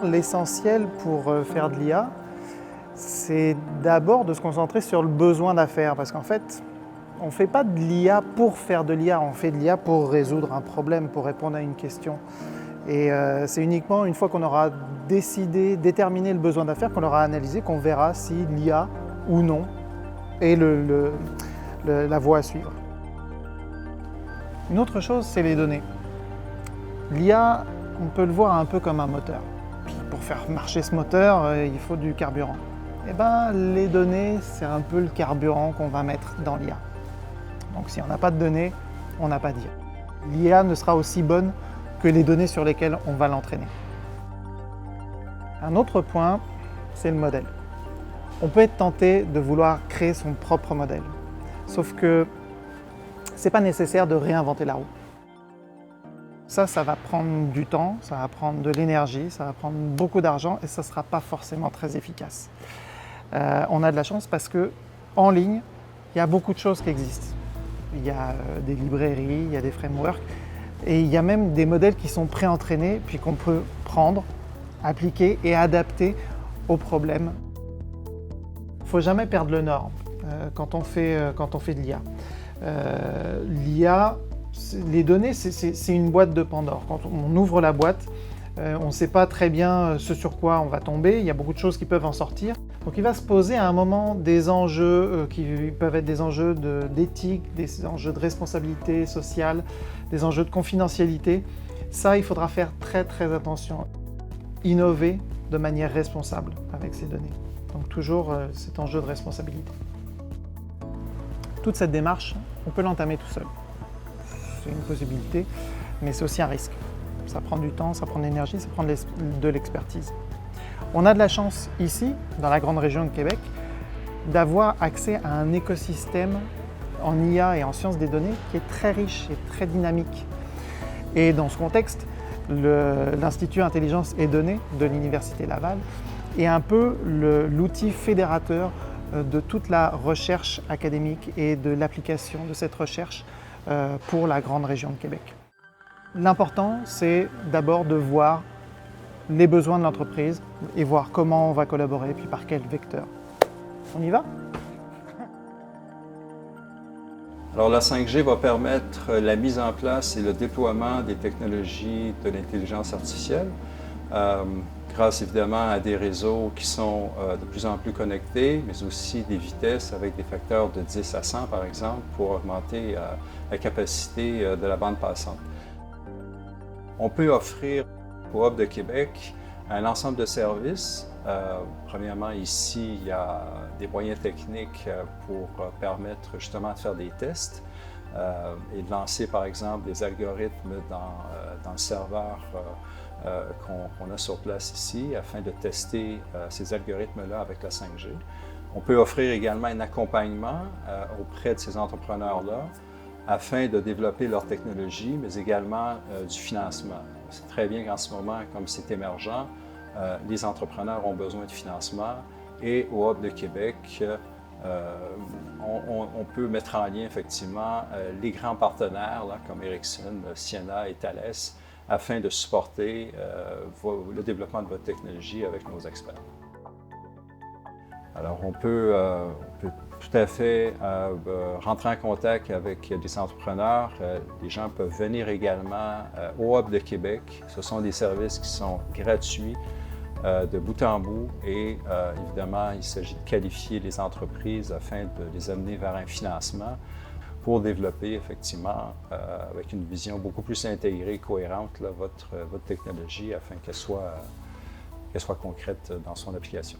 L'essentiel pour faire de l'IA, c'est d'abord de se concentrer sur le besoin d'affaires. Parce qu'en fait, on ne fait pas de l'IA pour faire de l'IA, on fait de l'IA pour résoudre un problème, pour répondre à une question. Et c'est uniquement une fois qu'on aura déterminé le besoin d'affaires, qu'on aura analysé, qu'on verra si l'IA ou non est la voie à suivre. Une autre chose, c'est les données. L'IA, on peut le voir un peu comme un moteur. Puis pour faire marcher ce moteur, il faut du carburant. Et bien, les données, c'est un peu le carburant qu'on va mettre dans l'IA. Donc si on n'a pas de données, on n'a pas d'IA. L'IA ne sera aussi bonne que les données sur lesquelles on va l'entraîner. Un autre point, c'est le modèle. On peut être tenté de vouloir créer son propre modèle. Sauf que ce n'est pas nécessaire de réinventer la roue. Ça va prendre du temps, ça va prendre de l'énergie, ça va prendre beaucoup d'argent et ça ne sera pas forcément très efficace. On a de la chance parce qu'en ligne, il y a beaucoup de choses qui existent. Il y a des librairies, il y a des frameworks et il y a même des modèles qui sont pré-entraînés puis qu'on peut prendre, appliquer et adapter aux problèmes. Il ne faut jamais perdre le nord quand on fait de l'IA. L'IA, les données, c'est une boîte de Pandore. Quand on ouvre la boîte, on ne sait pas très bien ce sur quoi on va tomber. Il y a beaucoup de choses qui peuvent en sortir. Donc il va se poser à un moment des enjeux qui peuvent être des enjeux d'éthique, des enjeux de responsabilité sociale, des enjeux de confidentialité. Ça, il faudra faire très très attention. Innover de manière responsable avec ces données. Donc toujours cet enjeu de responsabilité. Toute cette démarche, on peut l'entamer tout seul. C'est une possibilité, mais c'est aussi un risque. Ça prend du temps, ça prend de l'énergie, ça prend de l'expertise. On a de la chance ici, dans la grande région de Québec, d'avoir accès à un écosystème en IA et en sciences des données qui est très riche et très dynamique. Et dans ce contexte, l'Institut Intelligence et Données de l'Université Laval est un peu l'outil fédérateur de toute la recherche académique et de l'application de cette recherche pour la grande région de Québec. L'important, c'est d'abord de voir les besoins de l'entreprise et voir comment on va collaborer, puis par quel vecteur. On y va? Alors la 5G va permettre la mise en place et le déploiement des technologies de l'intelligence artificielle, grâce évidemment à des réseaux qui sont de plus en plus connectés, mais aussi des vitesses avec des facteurs de 10 à 100 par exemple, pour augmenter la capacité de la bande passante. On peut offrir au Hub de Québec un ensemble de services. Premièrement, ici, il y a des moyens techniques pour permettre justement de faire des tests et de lancer, par exemple, des algorithmes dans le serveur qu'on a sur place ici afin de tester ces algorithmes-là avec la 5G. On peut offrir également un accompagnement auprès de ces entrepreneurs-là afin de développer leur technologie, mais également du financement. C'est très bien qu'en ce moment, comme c'est émergent, les entrepreneurs ont besoin de financement et au Hub de Québec, on peut mettre en lien effectivement les grands partenaires là, comme Ericsson, Ciena et Thales afin de supporter le développement de votre technologie avec nos experts. Alors on peut tout à fait rentrer en contact avec des entrepreneurs. Les gens peuvent venir également au Hub de Québec. Ce sont des services qui sont gratuits de bout en bout et évidemment, il s'agit de qualifier les entreprises afin de les amener vers un financement pour développer effectivement avec une vision beaucoup plus intégrée, cohérente, là, votre technologie afin qu'elle soit concrète dans son application.